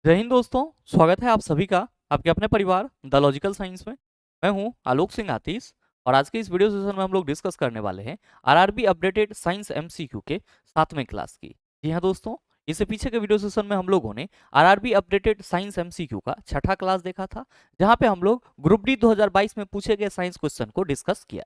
जय हिंद दोस्तों। स्वागत है आप सभी का आपके अपने परिवार द लॉजिकल साइंस में। मैं हूं आलोक सिंह आतिश और आज के इस वीडियो सेशन में हम लोग डिस्कस करने वाले हैं आरआरबी अपडेटेड साइंस एमसीक्यू के 7वें क्लास की। जी हां दोस्तों, इससे पीछे के वीडियो सेशन में हम लोगों ने आरआरबी अपडेटेड साइंस एमसीक्यू का छठा क्लास देखा था, जहां पे हम लोग ग्रुप डी 2022 में पूछे गए साइंस क्वेश्चन को डिस्कस किया।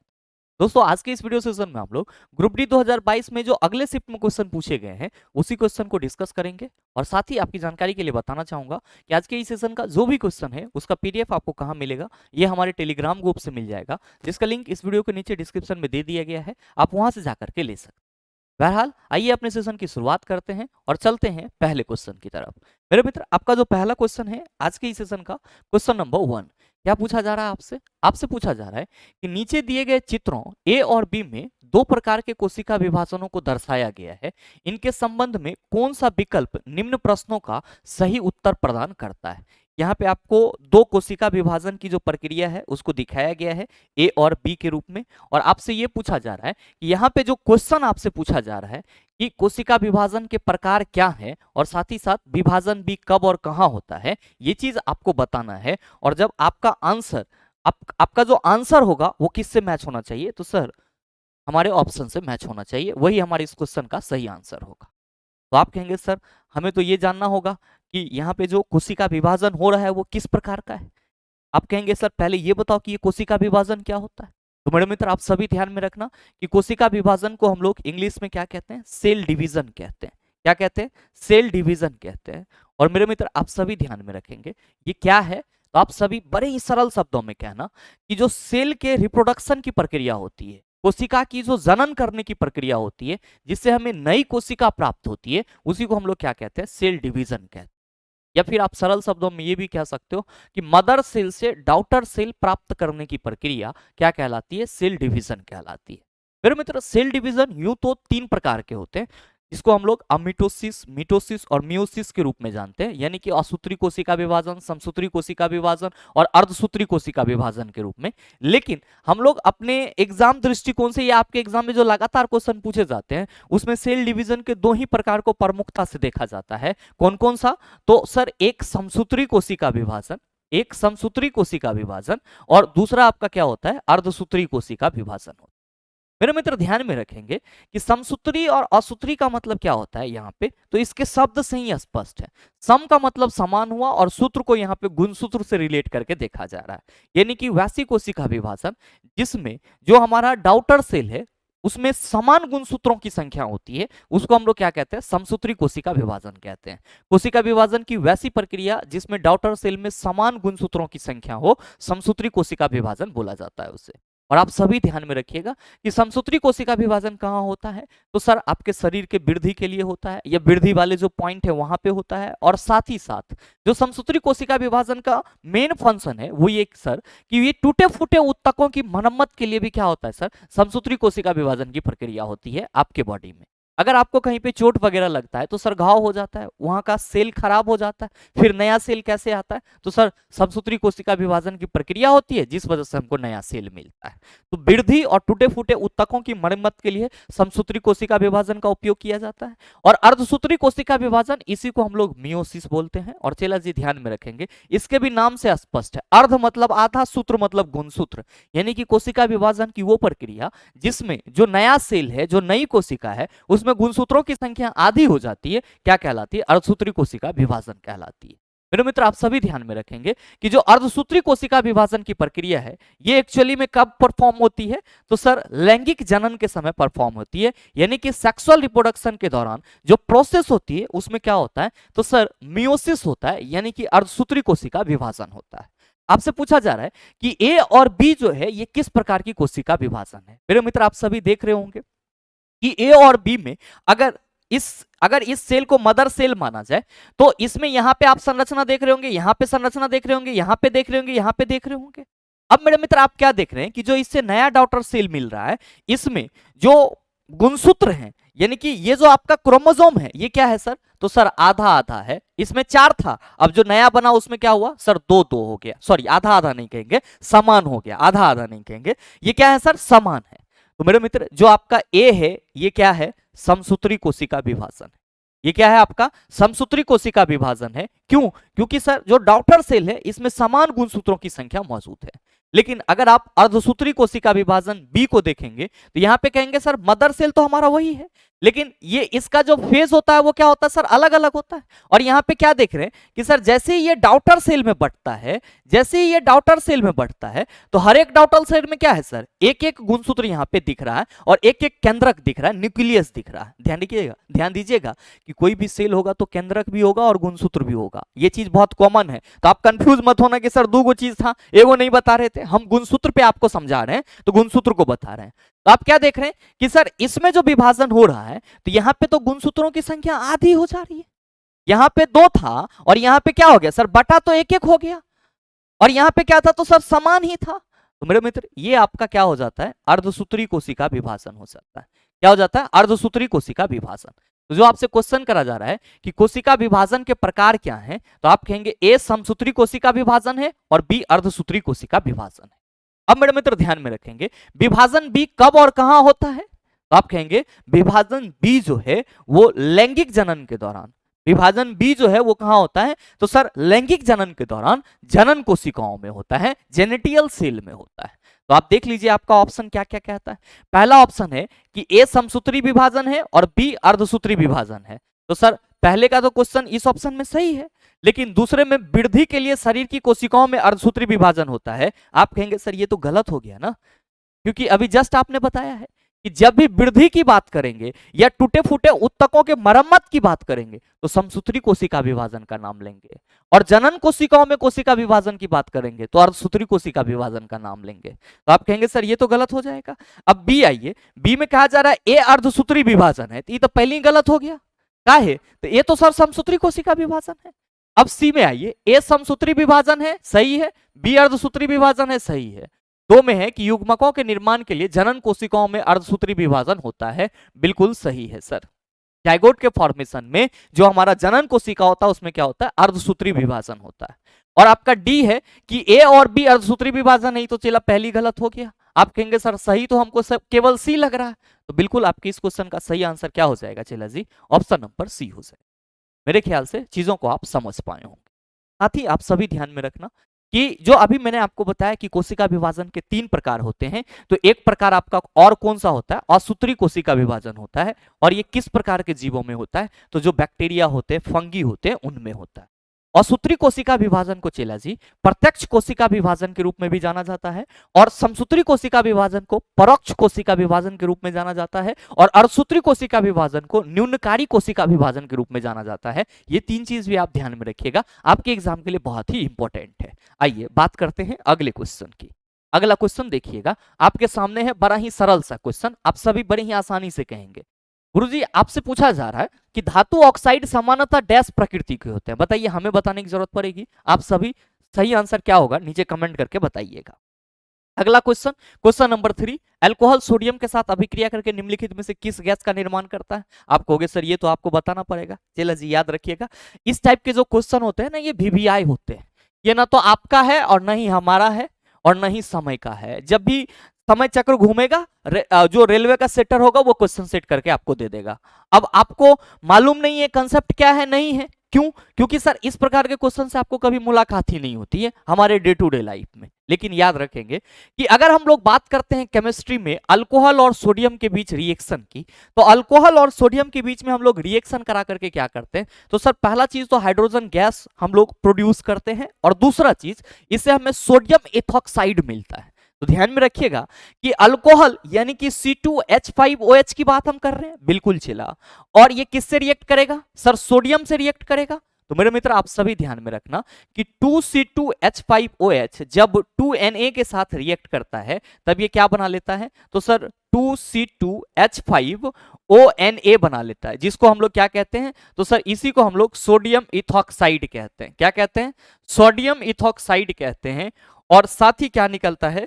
दोस्तों आज के इस वीडियो सेशन में हम लोग ग्रुप डी 2022 में जो अगले शिफ्ट में क्वेश्चन पूछे गए हैं उसी क्वेश्चन को डिस्कस करेंगे। और साथ ही आपकी जानकारी के लिए बताना चाहूंगा कि आज के इस सेशन का जो भी क्वेश्चन है उसका पीडीएफ आपको कहां मिलेगा, ये हमारे टेलीग्राम ग्रुप से मिल जाएगा, जिसका लिंक इस वीडियो के नीचे डिस्क्रिप्शन में दे दिया गया है। आप वहां से जाकर के ले सकते हैं। बहरहाल आइए अपने सेशन की शुरुआत करते हैं और चलते हैं पहले क्वेश्चन की तरफ। मेरे मित्र, आपका जो पहला क्वेश्चन है आज के इस सेशन का क्वेश्चन नंबर 1, क्या पूछा जा रहा है आपसे? आपसे पूछा जा रहा है कि नीचे दिए गए चित्रों ए और बी में दो प्रकार के कोशिका विभाजनों को दर्शाया गया है। इनके संबंध में कौन सा विकल्प निम्न प्रश्नों का सही उत्तर प्रदान करता है? यहाँ पे आपको दो कोशिका विभाजन की जो प्रक्रिया है उसको दिखाया गया है ए और बी के रूप में, और आपसे ये पूछा जा रहा है कि यहाँ पे जो क्वेश्चन आपसे पूछा जा रहा है कि कोशिका विभाजन के प्रकार क्या है और साथ ही साथ विभाजन भी कब और कहाँ होता है, ये चीज आपको बताना है। और जब आपका आंसर आपका जो आंसर होगा वो किससे मैच होना चाहिए? तो सर हमारे ऑप्शन से मैच होना चाहिए, वही हमारे इस क्वेश्चन का सही आंसर होगा। तो आप कहेंगे सर हमें तो ये जानना होगा कि यहाँ पे जो कोशिका विभाजन हो रहा है वो किस प्रकार का है। आप कहेंगे सर पहले ये बताओ कि ये कोशिका विभाजन क्या होता है। तो मेरे मित्र आप सभी ध्यान में रखना कि कोशिका विभाजन को हम लोग इंग्लिश में क्या कहते हैं? सेल डिवीजन कहते हैं। क्या कहते हैं? सेल डिवीजन कहते हैं। और मेरे मित्र आप सभी ध्यान में रखेंगे ये क्या है, तो आप सभी बड़े ही सरल शब्दों में कहना कि जो सेल के रिप्रोडक्शन की प्रक्रिया होती है, कोशिका की जो जनन करने की प्रक्रिया होती है, जिससे हमें नई कोशिका प्राप्त होती है, उसी को हम लोग क्या कहते हैं? सेल डिवीजन कहते हैं। या फिर आप सरल शब्दों में ये भी कह सकते हो कि मदर सेल से डॉटर सेल प्राप्त करने की प्रक्रिया क्या कहलाती है? सेल डिवीजन कहलाती है। मेरे मित्र सेल डिवीजन यूं तो 3 प्रकार के होते हैं, इसको हम लोग अमिटोसिस, मिटोसिस और मियोसिस के रूप में जानते हैं, यानी कि असूत्री कोशिका विभाजन, समसूत्री कोशिका विभाजन और अर्धसूत्री कोशिका विभाजन के रूप में। लेकिन हम लोग अपने एग्जाम दृष्टिकोण से या आपके एग्जाम में जो लगातार क्वेश्चन पूछे जाते हैं उसमें सेल डिवीजन के 2 ही प्रकार को प्रमुखता से देखा जाता है। कौन कौन सा? तो सर एक समसूत्री कोशिका विभाजन, एक समसूत्री कोशिका विभाजन, और दूसरा आपका क्या होता है? अर्धसूत्री कोशिका विभाजन होता है। मेरे मित्र ध्यान में रखेंगे कि समसूत्री और असूत्री का मतलब क्या होता है यहाँ पे, तो इसके शब्द से ही स्पष्ट है। सम का मतलब समान हुआ और सूत्र को यहाँ पे गुणसूत्र से रिलेट करके देखा जा रहा है, यानी कि वैसी कोशिका विभाजन जिसमें जो हमारा डॉटर सेल है उसमें समान गुणसूत्रों की संख्या होती है, उसको हम लोग क्या कहते हैं? समसूत्री कोशिका विभाजन कहते हैं। कोशिका विभाजन की वैसी प्रक्रिया जिसमें डॉटर सेल में समान गुणसूत्रों की संख्या हो, समसूत्री कोशिका विभाजन बोला जाता है उसे। और आप सभी ध्यान में रखिएगा कि समसूत्री कोशिका विभाजन कहाँ होता है, तो सर आपके शरीर के वृद्धि के लिए होता है, या वृद्धि वाले जो पॉइंट है वहां पे होता है। और साथ ही साथ जो समसूत्री कोशिका विभाजन का मेन फंक्शन है वो ये सर कि ये टूटे फूटे ऊतकों की मरम्मत के लिए भी क्या होता है सर? समसूत्री कोशिका विभाजन की प्रक्रिया होती है आपके बॉडी में। अगर आपको कहीं पे चोट वगैरह लगता है तो सर घाव हो जाता है, वहां का सेल खराब हो जाता है, फिर नया सेल कैसे आता है? तो सर समसूत्री कोशिका विभाजन की प्रक्रिया होती है जिस वजह से हमको नया सेल मिलता है। तो वृद्धि और टूटे फूटे ऊतकों की मरम्मत के लिए समसूत्री कोशिका विभाजन का उपयोग किया जाता है। और अर्धसूत्री कोशिका विभाजन इसी को हम लोग मियोसिस बोलते हैं। और चेला जी ध्यान में रखेंगे इसके भी नाम से स्पष्ट है, अर्ध मतलब आधा, सूत्र मतलब गुणसूत्र, यानी कि कोशिका विभाजन की वो प्रक्रिया जिसमें जो नया सेल है, जो नई कोशिका है, उसमें गुणसूत्रों की संख्या आधी हो जाती है, क्या कहलाती है? अर्धसूत्री कोशिका विभाजन कहलाती है। मेरे मित्र आप सभी ध्यान में रखेंगे कि जो अर्धसूत्री कोशिका विभाजन की प्रक्रिया है ये एक्चुअली में कब परफॉर्म होती है? तो सर लैंगिक जनन के समय परफॉर्म होती है, यानी कि सेक्सुअल रिप्रोडक्शन के दौरान जो प्रोसेस होती है उसमें क्या होता है? तो सर मियोसिस होता है, यानी कि अर्धसूत्री कोशिका विभाजन होता है। आपसे पूछा जा रहा है कि ए और बी जो है ये किस प्रकार की कोशिका विभाजन है। मेरे मित्र आप सभी देख रहे होंगे कि ए और बी में अगर इस सेल को मदर सेल माना जाए तो इसमें यहां पे आप संरचना देख रहे होंगे, यहां पे संरचना देख रहे होंगे, यहां पे देख रहे होंगे, यहां पे देख रहे होंगे। अब मेरे मित्र आप क्या देख रहे हैं कि जो इससे नया डॉटर सेल मिल रहा है इसमें जो गुणसूत्र हैं, यानी कि ये जो आपका क्रोमोसोम है ये क्या है सर? तो सर आधा आधा है, इसमें 4 था, अब जो नया बना उसमें क्या हुआ सर? 2-2 हो गया। सॉरी आधा आधा नहीं कहेंगे, समान हो गया, आधा आधा नहीं कहेंगे, ये क्या है सर? समान है। तो मेरे मित्र जो आपका ए है ये क्या है? समसूत्री कोशिका विभाजन है। ये क्या है आपका समसूत्री कोशिका विभाजन है। क्यों? क्योंकि सर जो डॉटर सेल है इसमें समान गुणसूत्रों की संख्या मौजूद है। लेकिन अगर आप अर्धसूत्री कोशिका विभाजन बी को देखेंगे तो यहां पे कहेंगे सर मदर सेल तो हमारा वही है, लेकिन ये इसका जो फेज होता है वो क्या होता है सर अलग अलग होता है। और यहाँ पे क्या देख रहे हैं कि सर जैसे ही ये डॉटर सेल में बढ़ता है, जैसे ही ये डॉटर सेल में बढ़ता है तो हर एक डॉटर सेल में क्या है सर एक एक गुणसूत्र यहाँ पे दिख रहा है और एक एक केंद्रक दिख रहा है, न्यूक्लियस दिख रहा है। ध्यान दीजिएगा कि कोई भी सेल होगा तो केंद्रक भी होगा और गुणसूत्र भी होगा, ये चीज बहुत कॉमन है। तो आप कंफ्यूज मत होना कि सर दो गो चीज था, एगो नहीं बता रहे थे, हम गुणसूत्र पे आपको समझा रहे हैं तो गुणसूत्र को बता रहे हैं। तो आप क्या देख रहे हैं कि सर इसमें जो विभाजन हो रहा है तो यहाँ पे तो गुणसूत्रों की संख्या आधी हो जा रही है। यहाँ पे दो था और यहाँ पे क्या हो गया सर बटा तो एक एक हो गया, और यहाँ पे क्या था तो सर समान ही था। तो मेरे मित्र ये आपका क्या हो जाता है अर्धसूत्री कोशिका विभाजन हो जाता है। क्या हो जाता है अर्धसूत्री कोशिका विभाजन। तो जो आपसे क्वेश्चन करा जा रहा है कि कोशिका विभाजन के प्रकार क्या हैं, तो आप कहेंगे ए समसूत्री कोशिका विभाजन है और बी अर्धसूत्री कोशिका विभाजन है। अब मेरे मित्र ध्यान में रखेंगे विभाजन बी कब और कहां होता है, तो आप कहेंगे विभाजन बी जो है वो लैंगिक जनन के दौरान, विभाजन बी जो है वो कहां होता है तो सर लैंगिक जनन के दौरान जनन कोशिकाओं में होता है, जेनेटियल सेल में होता है। तो आप देख लीजिए आपका ऑप्शन क्या क्या कहता है। पहला ऑप्शन है कि ए समसूत्री विभाजन है और बी अर्धसूत्री विभाजन है। तो सर पहले का तो क्वेश्चन इस ऑप्शन में सही है, लेकिन दूसरे में वृद्धि के लिए शरीर की कोशिकाओं में अर्धसूत्री विभाजन होता है। आप कहेंगे सर ये तो गलत हो गया ना, क्योंकि अभी जस्ट आपने बताया है कि जब भी वृद्धि की बात करेंगे या टूटे फूटे उत्तकों के मरम्मत की बात करेंगे तो समसूत्री कोशिका विभाजन का नाम लेंगे, और जनन कोशिकाओं में कोशिका विभाजन की बात करेंगे तो अर्धसूत्री कोशिका विभाजन का नाम लेंगे। तो आप कहेंगे सर ये तो गलत हो जाएगा। अब बी आइए, बी में कहा जा रहा है ए अर्धसूत्री विभाजन है, तो ये तो पहले ही गलत हो गया। क्या है तो ये तो सर समसूत्री कोशिका विभाजन है। अब सी में आइए, ए समसूत्री विभाजन है सही है, बी अर्धसूत्री विभाजन है सही है। दो में है कि युग्मकों के निर्माण के लिए जनन कोशिकाओं में अर्धसूत्री विभाजन होता है, बिल्कुल सही है सर। जाइगोट के फॉर्मेशन में जो हमारा जनन कोशिका होता है उसमें क्या होता है अर्धसूत्री विभाजन होता है। और आपका डी है कि ए और बी अर्धसूत्री विभाजन नहीं, तो चला पहली गलत हो गया। आप कहेंगे सर सही तो हमको सब केवल सी लग रहा है, तो बिल्कुल आपके इस क्वेश्चन का सही आंसर क्या हो जाएगा चला जी ऑप्शन नंबर सी हो जाएगा। मेरे ख्याल से चीजों को आप समझ पाए होंगे। साथ ही आप सभी ध्यान में रखना कि जो अभी मैंने आपको बताया कि कोशिका विभाजन के 3 प्रकार होते हैं, तो एक प्रकार आपका और कौन सा होता है असूत्री कोशिका विभाजन होता है। और ये किस प्रकार के जीवों में होता है तो जो बैक्टीरिया होते हैं, फंगी होते हैं, उनमें होता है। असूत्री कोशिका विभाजन को चेला जी प्रत्यक्ष कोशिका विभाजन के रूप में भी जाना जाता है, और समसूत्री कोशिका विभाजन को परोक्ष कोशिका विभाजन के रूप में जाना जाता है, और अर्धसूत्री कोशिका विभाजन को न्यूनकारी कोशिका विभाजन के रूप में जाना जाता है। ये 3 चीज भी आप ध्यान में रखिएगा, आपके एग्जाम के लिए बहुत ही इंपॉर्टेंट है। आइए बात करते हैं अगले क्वेश्चन की। अगला क्वेश्चन देखिएगा आपके सामने है, बड़ा ही सरल सा क्वेश्चन, आप सभी बड़े ही आसानी से कहेंगे। गुरुजी आपसे पूछा जा रहा है कि धातु ऑक्साइड सामान्यतः डैश प्रकृति के होते हैं, बताइए हमें बताने की जरूरत पड़ेगी। आप सभी सही आंसर क्या होगा नीचे कमेंट करके बताइएगा। अगला question, question number 3, alcohol sodium के साथ अभिक्रिया करके निम्नलिखित में से किस गैस का निर्माण करता है। आप कहोगे सर ये तो आपको बताना पड़ेगा। चलो जी याद रखिएगा, इस टाइप के जो क्वेश्चन होते हैं ना ये वीवीआई होते हैं, ये ना तो आपका है और ना ही हमारा है और ना ही समय का है। जब भी समय चक्र घूमेगा जो रेलवे का सेटर होगा वो क्वेश्चन सेट करके आपको दे देगा। अब आपको मालूम नहीं है कंसेप्ट क्या है नहीं है, क्यों? क्योंकि सर इस प्रकार के क्वेश्चन से आपको कभी मुलाकात ही नहीं होती है हमारे डे टू डे लाइफ में। लेकिन याद रखेंगे कि अगर हम लोग बात करते हैं केमिस्ट्री में अल्कोहल और सोडियम के बीच रिएक्शन की, तो अल्कोहल और सोडियम के बीच में हम लोग रिएक्शन करा करके क्या करते हैं तो सर पहला चीज तो हाइड्रोजन गैस हम लोग प्रोड्यूस करते हैं, और दूसरा चीज इससे हमें सोडियम एथॉक्साइड मिलता है। तो ध्यान में रखिएगा कि अल्कोहल यानी कि C2H5OH की बात हम कर रहे हैं, बिल्कुल चिला। और ये किससे रिएक्ट करेगा सर सोडियम से रिएक्ट करेगा। तो मेरे मित्र आप सभी ध्यान में रखना कि 2C2H5OH जब 2Na के साथ रिएक्ट करता है तब ये क्या बना लेता है तो सर 2C2H5ONa बना लेता है, जिसको हम लोग क्या कहते हैं तो सर इसी को हम लोग सोडियम इथॉक्साइड कहते हैं। क्या कहते हैं सोडियम इथॉक्साइड कहते हैं। और साथ ही क्या निकलता है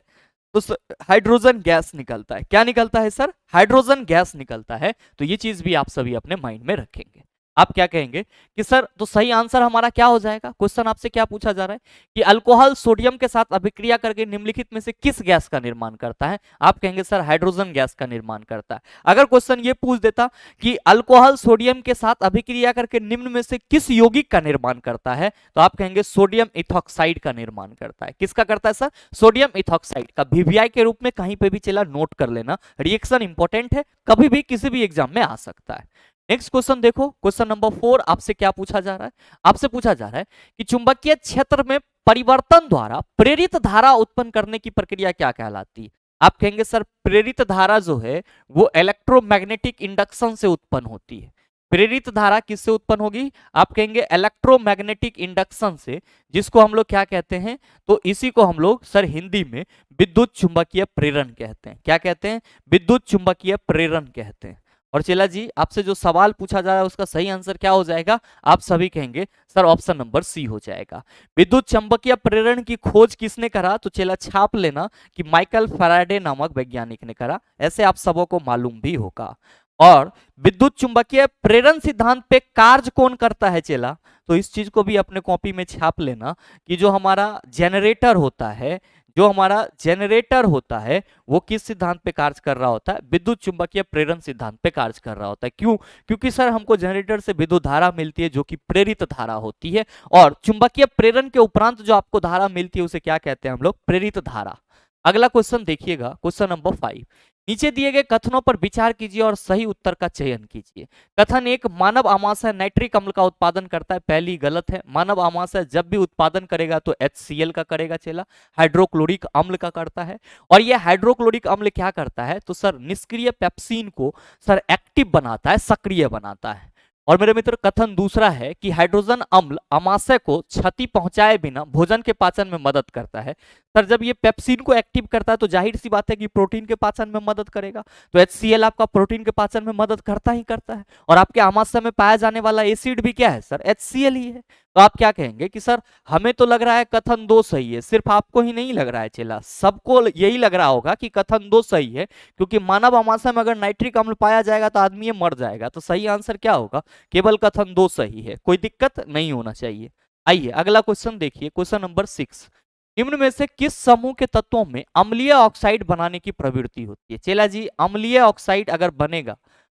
तो हाइड्रोजन गैस निकलता है। क्या निकलता है सर हाइड्रोजन गैस निकलता है। तो ये चीज भी आप सभी अपने माइंड में रखेंगे। आप क्या कहेंगे कि सर तो सही आंसर हमारा क्या हो जाएगा? क्वेश्चन आपसे क्या पूछा जा रहा है कि अल्कोहल सोडियम के साथ अभिक्रिया करके निम्नलिखित में से किस गैस का निर्माण करता है? आप कहेंगे सर हाइड्रोजन गैस का निर्माण करता है। अगर क्वेश्चन ये पूछ देता कि अल्कोहल सोडियम के साथ अभिक्रिया करके निम्न में से किस यौगिक का निर्माण करता है, तो आप कहेंगे सोडियम इथॉक्साइड का निर्माण करता है। किसका करता है सर? सोडियम इथॉक्साइड का। वीवीआई के रूप में कहीं पे भी चला नोट कर लेना, रिएक्शन इंपॉर्टेंट है, कभी भी किसी भी एग्जाम में आ सकता है। नेक्स्ट क्वेश्चन देखो, क्वेश्चन नंबर 4 आपसे क्या पूछा जा रहा है? आपसे पूछा जा रहा है कि चुंबकीय क्षेत्र में परिवर्तन द्वारा प्रेरित धारा उत्पन्न करने की प्रक्रिया क्या कहलाती है? आप कहेंगे सर प्रेरित धारा जो है वो इलेक्ट्रोमैग्नेटिक इंडक्शन से उत्पन्न होती है। प्रेरित धारा किससे उत्पन्न होगी? आप कहेंगे इलेक्ट्रोमैग्नेटिक इंडक्शन से, जिसको हम लोग क्या कहते हैं? तो इसी को हम लोग सर हिंदी में विद्युत चुंबकीय प्रेरण कहते हैं। क्या कहते हैं? विद्युत चुंबकीय प्रेरण कहते हैं। और चेला जी आपसे जो सवाल पूछा जा रहा है उसका सही आंसर क्या हो जाएगा? आप सभी कहेंगे सर ऑप्शन नंबर सी हो जाएगा। विद्युत चंबकीय प्रेरण की खोज किसने करा? तो चेला छाप लेना कि माइकल फैराडे नामक वैज्ञानिक ने करा। ऐसे आप सबों को मालूम भी होगा। और विद्युत चुंबकीय प्रेरण सिद्धांत पे कार्य कौन करता है चेला? तो इस चीज को भी अपने कॉपी में छाप लेना कि जो हमारा जेनरेटर होता है, जो हमारा जेनरेटर होता है वो किस सिद्धांत पे कार्य कर रहा होता है? विद्युत चुंबकीय प्रेरण सिद्धांत पे कार्य कर रहा होता है। क्यों? क्योंकि सर हमको जनरेटर से विद्युत धारा मिलती है जो कि प्रेरित धारा होती है, और चुंबकीय प्रेरण के उपरांत जो आपको धारा मिलती है उसे क्या कहते हैं हम लोग? प्रेरित धारा। अगला क्वेश्चन देखिएगा, क्वेश्चन नंबर 5। नीचे दिए गए कथनों पर विचार कीजिए और सही उत्तर का चयन कीजिए। कथन 1, मानव आमाशय नाइट्रिक अम्ल का उत्पादन करता है। पहली गलत है। मानव आमाशय जब भी उत्पादन करेगा तो HCl का करेगा चेला, हाइड्रोक्लोरिक अम्ल का करता है। और यह हाइड्रोक्लोरिक अम्ल क्या करता है? तो सर निष्क्रिय पेप्सिन को सर एक्टिव बनाता है, सक्रिय बनाता है। और मेरे मित्र कथन दूसरा है कि हाइड्रोजन अम्ल आमाशय को क्षति पहुंचाए बिना भोजन के पाचन में मदद करता है। सर जब ये पेप्सिन को एक्टिव करता है तो जाहिर सी बात है कि प्रोटीन के पाचन में मदद करेगा, तो HCl आपका प्रोटीन के पाचन में मदद करता ही करता है। और आपके आमाशय में पाया जाने वाला एसिड भी क्या है सर? HCl ही है। तो आप क्या कहेंगे कि सर हमें तो लग रहा है कथन 2 सही है। सिर्फ आपको ही नहीं लग रहा है चेला, सबको यही लग रहा होगा कि कथन 2 सही है, क्योंकि मानव आमाशय में अगर नाइट्रिक अम्ल पाया जाएगा तो आदमी ये मर जाएगा। तो सही आंसर क्या होगा? केवल कथन 2 सही है, कोई दिक्कत नहीं होना चाहिए। आइए अगला क्वेश्चन देखिए, क्वेश्चन नंबर 6। निम्न में से किस समूह के तत्वों में अम्लीय ऑक्साइड बनाने की प्रवृत्ति होती है? चेला जी अम्लीय ऑक्साइड अगर बनेगा,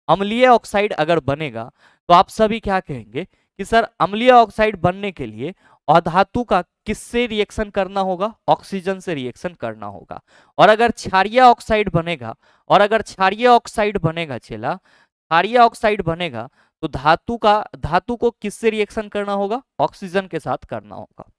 अम्लीय ऑक्साइड अगर बनेगा तो आप सभी क्या कहेंगे कि सर अम्लीय ऑक्साइड बनने के लिए अधातु का किससे रिएक्शन करना होगा? ऑक्सीजन से रिएक्शन करना होगा। और अगर क्षारीय ऑक्साइड बनेगा, और अगर क्षारीय ऑक्साइड बनेगा चेला, क्षारीय ऑक्साइड बनेगा तो धातु को किससे रिएक्शन करना होगा? ऑक्सीजन के साथ करना होगा।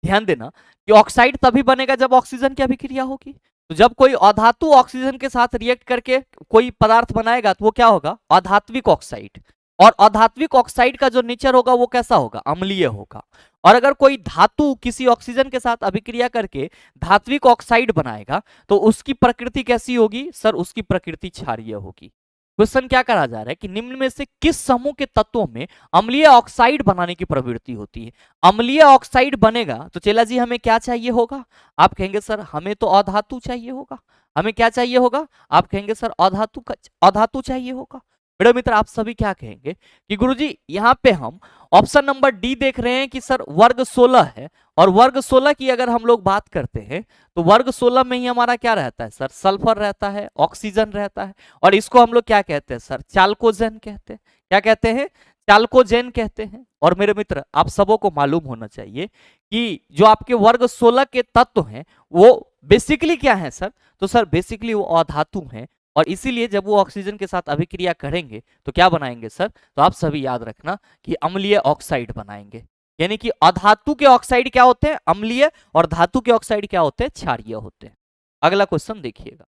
ध्यान देना कि ऑक्साइड तभी बनेगा जब ऑक्सीजन की अभिक्रिया होगी। तो जब कोई अधातु ऑक्सीजन के साथ रिएक्ट करके कोई पदार्थ बनाएगा तो वो क्या होगा? अधात्विक ऑक्साइड। और अधात्विक ऑक्साइड का जो नेचर होगा वो कैसा होगा? अम्लीय होगा। और अगर कोई धातु किसी ऑक्सीजन के साथ अभिक्रिया करके धात्विक ऑक्साइड बनाएगा तो उसकी प्रकृति कैसी होगी? सर उसकी प्रकृति क्षारीय होगी। क्वेश्चन क्या करा जा रहा है कि निम्न में से किस समूह के तत्वों में अम्लीय ऑक्साइड बनाने की प्रवृत्ति होती है? अम्लीय ऑक्साइड बनेगा तो चेला जी हमें क्या चाहिए होगा? आप कहेंगे सर हमें तो अधातु चाहिए होगा। हमें क्या चाहिए होगा? आप कहेंगे सर अधातु चाहिए होगा। मेरे मित्र आप सभी क्या कहेंगे कि गुरुजी यहाँ पे हम ऑप्शन नंबर डी देख रहे हैं कि सर वर्ग 16 है, और वर्ग 16 की अगर हम लोग बात करते हैं तो वर्ग 16 में ही हमारा क्या रहता है सर? सल्फर रहता है, ऑक्सीजन रहता है। और इसको हम लोग क्या कहते हैं सर? चाल्कोजेन कहते हैं। क्या कहते हैं? चाल्कोजेन कहते हैं। और मेरे मित्र आप सबों को मालूम होना चाहिए कि जो आपके वर्ग 16 के तत्व हैं वो बेसिकली क्या है सर? तो सर बेसिकली वो अधातु हैं, और इसीलिए जब वो ऑक्सीजन के साथ अभिक्रिया करेंगे तो क्या बनाएंगे सर? तो आप सभी याद रखना कि अम्लीय ऑक्साइड बनाएंगे। यानी कि अधातु के ऑक्साइड क्या होते हैं? अम्लीय। और धातु के ऑक्साइड क्या होते हैं? क्षारीय होते हैं। अगला क्वेश्चन देखिएगा,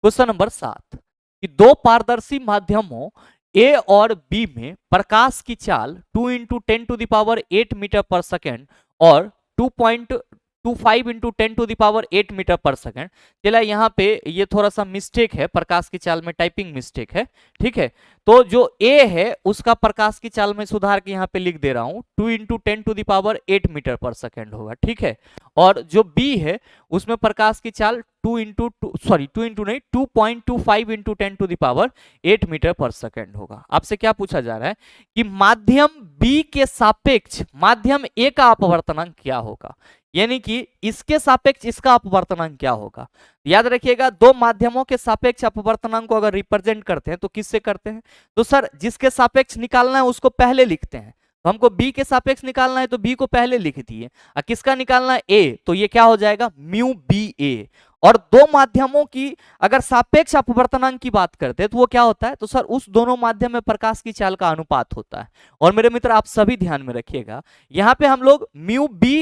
क्वेश्चन नंबर 7 कि दो पारदर्शी माध्यमों ए और बी में प्रकाश की चाल 2 × 10⁸ मीटर पर सेकेंड और 2.25 × 10⁸ मीटर पर सेकेंड। चला यहाँ पे ये थोड़ा सा मिस्टेक है, प्रकाश की चाल में टाइपिंग मिस्टेक है, ठीक है। तो जो A है उसका प्रकाश की चाल में सुधार के यहाँ पे लिख दे रहा हूं 2 इंटू 10⁸ मीटर पर सेकेंड होगा, ठीक है। और जो B है उसमें प्रकाश की चाल 2 इंटू टू इंटू नहीं 2.25 इंटू 10⁸ मीटर पर सेकेंड होगा। आपसे क्या पूछा जा रहा है कि माध्यम B के सापेक्ष माध्यम A का अपवर्तनांक क्या होगा, यानी कि इसके सापेक्ष इसका अपवर्तनांक क्या होगा। याद रखिएगा, दो माध्यमों के सापेक्ष अपवर्तनांक को अगर रिप्रेजेंट करते हैं तो किससे करते हैं, तो सर जिसके सापेक्ष निकालना है उसको पहले लिखते हैं। तो हमको B के सापेक्ष निकालना है तो B को पहले लिख दिए, और किसका निकालना है A, तो ये क्या हो जाएगा म्यू बी ए। और दो माध्यमों की अगर सापेक्ष अपवर्तनांक की बात करते हैं तो वो क्या होता है, तो सर उस दोनों माध्यम में प्रकाश की चाल का अनुपात होता है। और मेरे मित्र आप सभी ध्यान में रखिएगा, यहाँ पे हम लोग mu B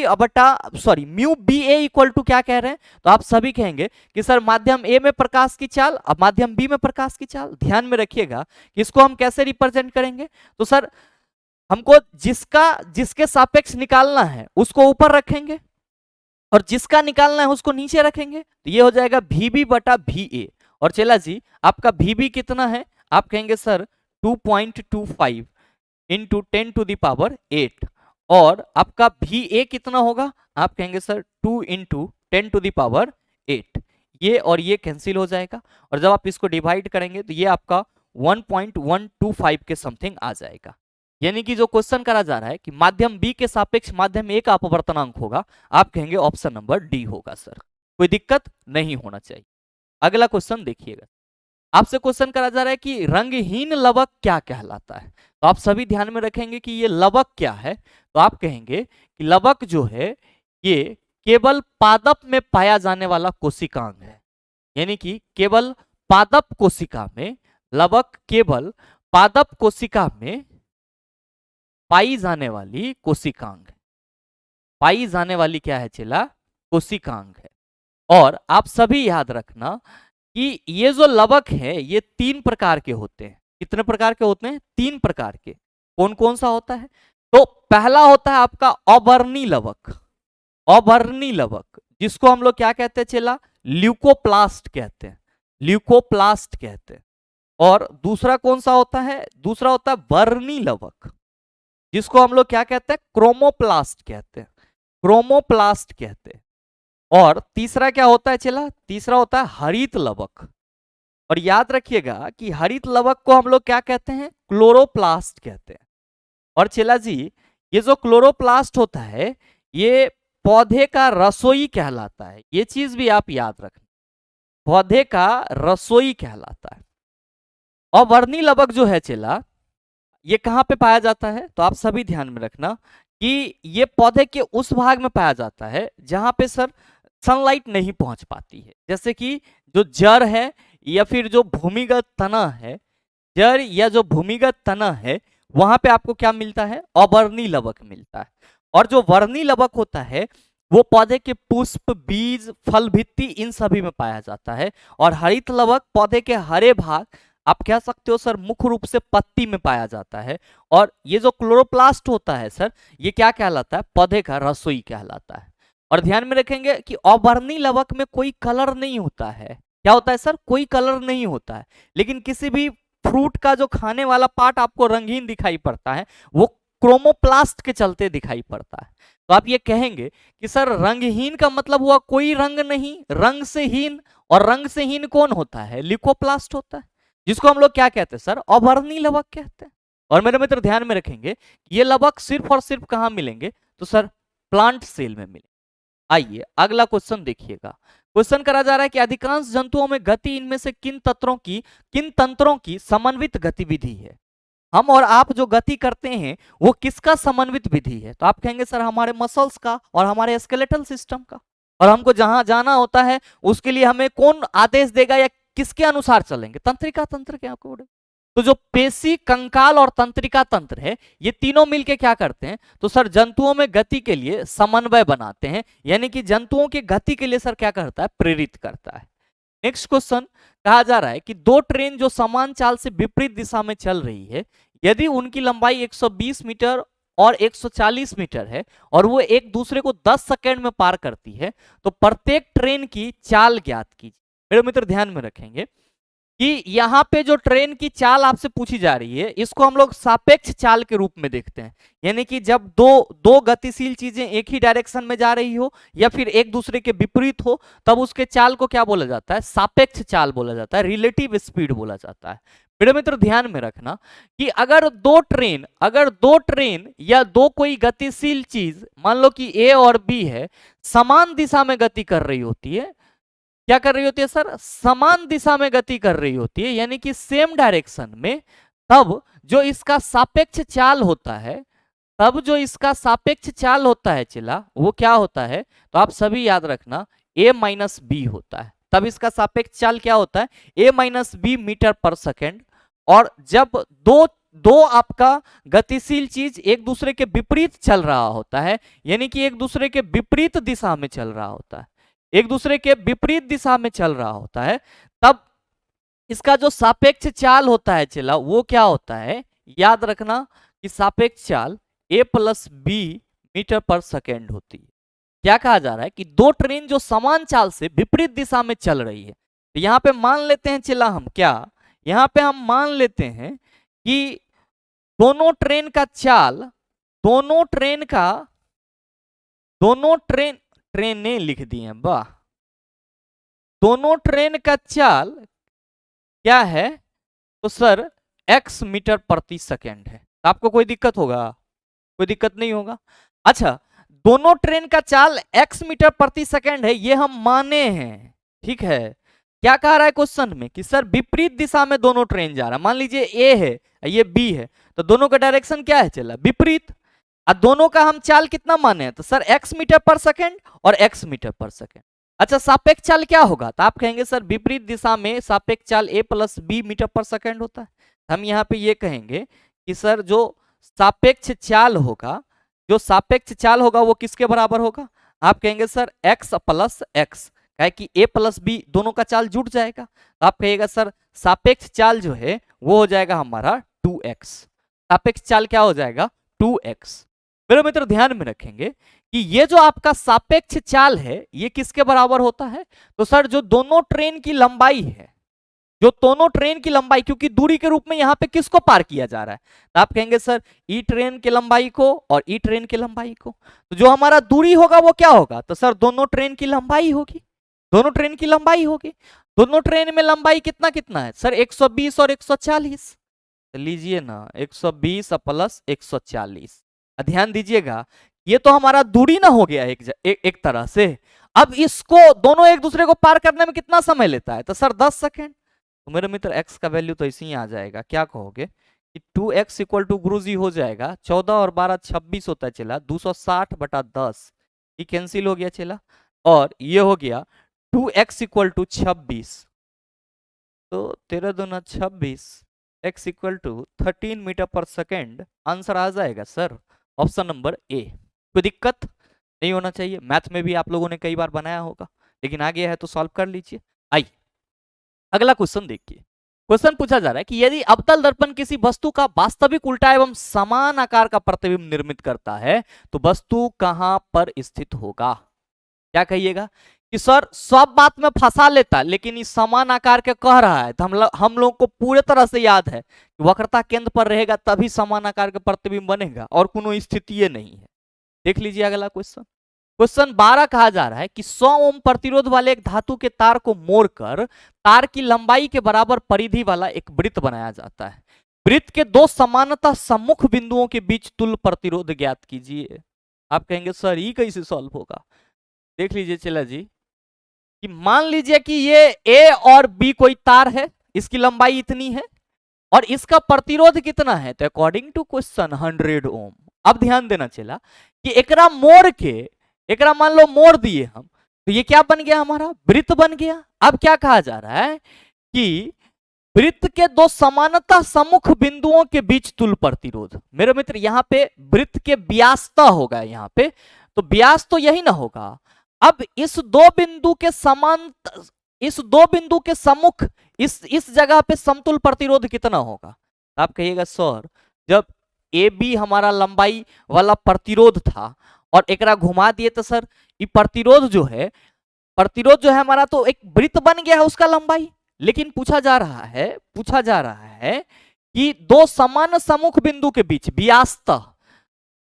A equal to क्या कह रहे हैं, तो आप सभी कहेंगे कि सर माध्यम ए में प्रकाश की चाल अब माध्यम बी में प्रकाश की चाल। ध्यान में रखिएगा कि इसको हम कैसे रिप्रेजेंट करेंगे, तो सर हमको जिसके सापेक्ष निकालना है उसको ऊपर रखेंगे और जिसका निकालना है उसको नीचे रखेंगे, तो ये हो जाएगा VB बटा VA। और चला जी आपका VB कितना है, आप कहेंगे सर 2.25 इंटू 10⁸, और आपका VA कितना होगा, आप कहेंगे सर 2 इंटू 10⁸। ये और ये कैंसिल हो जाएगा, और जब आप इसको डिवाइड करेंगे तो ये आपका 1.125 के समथिंग आ जाएगा। यानी कि जो क्वेश्चन करा जा रहा है कि माध्यम बी के सापेक्ष माध्यम ए का अपवर्तनांक होगा, आप कहेंगे ऑप्शन नंबर डी होगा सर, कोई दिक्कत नहीं होना चाहिए। अगला क्वेश्चन देखिएगा, आपसे क्वेश्चन करा जा रहा है कि रंगहीन लवक क्या कहलाता है। तो आप सभी ध्यान में रखेंगे कि ये लवक क्या है, तो आप कहेंगे कि लवक जो है ये केवल पादप में पाया जाने वाला कोशिकांग है, यानी कि केवल पादप कोशिका में लवक केवल पादप कोशिका में पाई जाने वाली कोशिकांग है, पाई जाने वाली क्या है चला कोशिकांग है। और आप सभी याद रखना कि ये जो लवक है ये 3 प्रकार के होते हैं। कितने प्रकार के होते हैं, 3 प्रकार के। कौन कौन सा होता है, तो पहला होता है आपका अवर्णी लवक, अवर्णी लवक जिसको हम लोग क्या कहते हैं चला ल्यूकोप्लास्ट कहते हैं, ल्यूकोप्लास्ट कहते हैं। और दूसरा कौन सा होता है, दूसरा होता है वर्णी लवक जिसको हम लोग क्या कहते हैं क्रोमोप्लास्ट कहते हैं, क्रोमोप्लास्ट कहते हैं। और तीसरा क्या होता है चला, तीसरा होता है हरित लवक। और याद रखिएगा कि हरित लवक को हम लोग क्या कहते हैं क्लोरोप्लास्ट कहते हैं। और चला जी ये जो क्लोरोप्लास्ट होता है ये पौधे का रसोई कहलाता है, ये चीज भी आप याद रखना, पौधे का रसोई कहलाता है। और वर्णी लवक जो है चला ये कहाँ पे पाया जाता है, तो आप सभी ध्यान में रखना कि ये पौधे के उस भाग में पाया जाता है जहां पे सर सनलाइट नहीं पहुंच पाती है, जैसे कि जो जड़ है या फिर जो भूमिगत तना है, जड़ या जो भूमिगत तना है वहां पे आपको क्या मिलता है अवर्णी लवक मिलता है। और जो वर्णी लवक होता है वो पौधे के पुष्प, बीज, फल, भित्ति इन सभी में पाया जाता है। और हरित लवक पौधे के हरे भाग, आप कह सकते हो सर मुख्य रूप से पत्ती में पाया जाता है। और ये जो क्लोरोप्लास्ट होता है सर ये क्या कहलाता है, पौधे का रसोई कहलाता है। और ध्यान में रखेंगे कि अवर्णी लवक में कोई कलर नहीं होता है, क्या होता है सर कोई कलर नहीं होता है, लेकिन किसी भी फ्रूट का जो खाने वाला पार्ट आपको रंगीन दिखाई पड़ता है वो क्रोमोप्लास्ट के चलते दिखाई पड़ता है। तो आप ये कहेंगे कि सर रंगहीन का मतलब हुआ कोई रंग नहीं, रंग से हीन, और रंग से हीन कौन होता है ल्यूकोप्लास्ट होता है, जिसको हम लोग क्या कहते हैं सर अवर्णी लवक कहते हैं। और मेरे मित्र ध्यान में रखेंगे ये लवक सिर्फ और सिर्फ कहां मिलेंगे, तो सर प्लांट सेल में मिलेंगे। आइए अगला क्वेश्चन देखिएगा, क्वेश्चन करा जा रहा है कि अधिकांश जंतुओं में गति इनमें से किन तंत्रों की समन्वित गतिविधि है। हम और आप जो गति करते हैं वो किसका समन्वित विधि है, तो आप कहेंगे सर हमारे मसल्स का और हमारे स्केलेटल सिस्टम का। और हमको जहां जाना होता है उसके लिए हमें कौन आदेश देगा या किसके अनुसार चलेंगे, तंत्रिका तंत्र के अकॉर्डिंग। तो जो पेशी, कंकाल और तंत्रिका तंत्र है ये तीनों मिलके क्या करते हैं, तो सर जंतुओं में गति के लिए समन्वय बनाते हैं, यानी कि जंतुओं की गति के लिए सर क्या करता है प्रेरित करता है। नेक्स्ट क्वेश्चन कहा जा रहा है कि दो ट्रेन जो समान चाल से विपरीत दिशा में चल रही है, यदि उनकी लंबाई 120 मीटर और 140 मीटर है और वो एक दूसरे को 10 सेकंड में पार करती है, तो प्रत्येक ट्रेन की चाल ज्ञात कीजिए। मेरे मित्र ध्यान में रखेंगे कि यहाँ पे जो ट्रेन की चाल आपसे पूछी जा रही है इसको हम लोग सापेक्ष चाल के रूप में देखते हैं। यानी कि जब दो दो गतिशील चीजें एक ही डायरेक्शन में जा रही हो या फिर एक दूसरे के विपरीत हो तब उसके चाल को क्या बोला जाता है, सापेक्ष चाल बोला जाता है, रिलेटिव स्पीड बोला जाता है। मेरे मित्र ध्यान में रखना कि अगर दो ट्रेन या दो कोई गतिशील चीज मान लो कि ए और बी है, समान दिशा में गति कर रही होती है, क्या कर रही होती है सर, समान दिशा में गति कर रही होती है, यानी कि सेम डायरेक्शन में, तब जो इसका सापेक्ष चाल होता है, तब जो इसका सापेक्ष चाल होता है चिल्ला, वो क्या होता है, तो आप सभी याद रखना a माइनस बी होता है। तब इसका सापेक्ष चाल क्या होता है, a minus B metre per second. और जब दो दो आपका गतिशील चीज एक दूसरे के विपरीत चल रहा होता है, यानी कि एक दूसरे के विपरीत दिशा में चल रहा होता है, एक दूसरे के विपरीत दिशा में चल रहा होता है, तब इसका जो सापेक्ष चाल होता है चिल्ला वो क्या होता है, याद रखना कि सापेक्ष चाल a plus B metre per second होती है। क्या कहा जा रहा है कि दो ट्रेन जो समान चाल से विपरीत दिशा में चल रही है, तो यहां पे मान लेते हैं चिल्ला हम क्या, यहां पे हम मान लेते हैं कि दोनों ट्रेन का चाल, दोनों ट्रेनें लिख दी हैं, वाह, दोनों ट्रेन का चाल क्या है, तो सर x मीटर प्रति सेकेंड है। आपको कोई दिक्कत होगा, कोई दिक्कत नहीं होगा। अच्छा, दोनों ट्रेन का चाल x मीटर प्रति सेकेंड है, ये हम माने हैं, ठीक है। क्या कह रहा है क्वेश्चन में कि सर विपरीत दिशा में दोनों ट्रेन जा रहा है, मान लीजिए a है ये b है, तो दोनों का डायरेक्शन क्या है चला, विपरीत। और दोनों का हम चाल कितना माने हैं, तो sir x metre per second और x मीटर पर सेकेंड। अच्छा, सापेक्ष चाल क्या होगा, तो आप कहेंगे सर विपरीत दिशा में सापेक्ष चाल a plus B metre per second होता है। हम यहाँ पे ये कहेंगे कि सर जो सापेक्ष चाल होगा, जो सापेक्ष चाल होगा वो किसके बराबर होगा, आप कहेंगे सर x प्लस एक्स, कहे कि a प्लस बी दोनों का चाल जुट जाएगा, तो आप कहिएगा सर सापेक्ष चाल जो है वो हो जाएगा हमारा 2x। सापेक्ष चाल क्या हो जाएगा, 2x। मेरे मित्र ध्यान में रखेंगे कि ये जो आपका सापेक्ष चाल है ये किसके बराबर होता है, तो सर जो दोनों ट्रेन की लंबाई है, जो दोनों ट्रेन की लंबाई, क्योंकि दूरी के रूप में यहां पे किसको पार किया जा रहा है, तो आप कहेंगे सर ई ट्रेन की लंबाई को और ई ट्रेन की लंबाई को। तो जो हमारा दूरी होगा वो क्या होगा, तो सर दोनों ट्रेन की लंबाई होगी, दोनों ट्रेन की लंबाई होगी। दोनों ट्रेन में लंबाई कितना कितना है सर, 120 और 140। तो लीजिए ना 120 प्लस 140, ध्यान दीजिएगा ये तो हमारा दूरी ना हो गया एक तरह से। अब इसको दोनों एक दूसरे को पार करने में कितना समय लेता है, तो सर 10 सेकेंड। तो मेरे मित्र x का वैल्यू तो इसी ही आ जाएगा, क्या कहोगे कि 2x इक्वल टू गुरुजी हो जाएगा 14 और 12 26 होता है चला, 260 बटा 10, ये कैंसिल हो गया चला, और ये हो गया 2x इक्वल टू 26, तो 13 दूना 26, x equal to 13 metre per second, answer आ जाएगा सर ऑप्शन नंबर ए। कोई दिक्कत नहीं होना चाहिए, मैथ में भी आप लोगों ने कई बार बनाया होगा, लेकिन आ गया है तो सॉल्व कर लीजिए। आइए अगला क्वेश्चन देखिए। क्वेश्चन पूछा जा रहा है कि यदि अवतल दर्पण किसी वस्तु का वास्तविक उल्टा एवं समान आकार का प्रतिबिंब निर्मित करता है तो वस्तु कहां पर स्थित होगा। क्या कहिएगा कि सर सब बात में फंसा लेता है, लेकिन इस समान आकार के कह रहा है, तो हम लोग को पूरे तरह से याद है कि वक्रता केंद्र पर रहेगा तभी समान आकार का प्रतिबिंब बनेगा, और कोनो स्थिति नहीं है। देख लीजिए अगला क्वेश्चन। क्वेश्चन 12 कहा जा रहा है कि 100 ओम प्रतिरोध वाले एक धातु के तार को मोड़कर तार की लंबाई के बराबर परिधि वाला एक वृत्त बनाया जाता है। वृत्त के दो समानता सम्मुख बिंदुओं के बीच तुल्य प्रतिरोध ज्ञात कीजिए। आप कहेंगे सर ये कैसे सॉल्व होगा। देख लीजिए चला जी कि मान लीजिए कि ये ए और बी कोई तार है, इसकी लंबाई इतनी है और इसका प्रतिरोध कितना है, तो अकॉर्डिंग टू क्वेश्चन 100 ओम। अब ध्यान देना चला कि एकरा मोड़ के, एकरा मान लो मोड़ दिए हम, तो ये क्या बन गया हमारा, वृत्त बन गया। अब क्या कहा जा रहा है कि वृत्त के दो समानता सम्मुख बिंदुओं के बीच तुल्य प्रतिरोध। मेरे मित्र यहाँ पे वृत्त के व्यासता होगा, यहाँ पे तो व्यास तो यही ना होगा। अब इस दो बिंदु के समान, इस दो बिंदु के सम्मुख इस जगह पे समतुल प्रतिरोध कितना होगा। आप कहिएगा सर जब ए बी हमारा लंबाई वाला प्रतिरोध था और एकरा घुमा दिए तो सर ये प्रतिरोध जो है हमारा तो एक वृत्त बन गया है उसका लंबाई। लेकिन पूछा जा रहा है कि दो समान सम्मुख बिंदु के बीच व्यासतः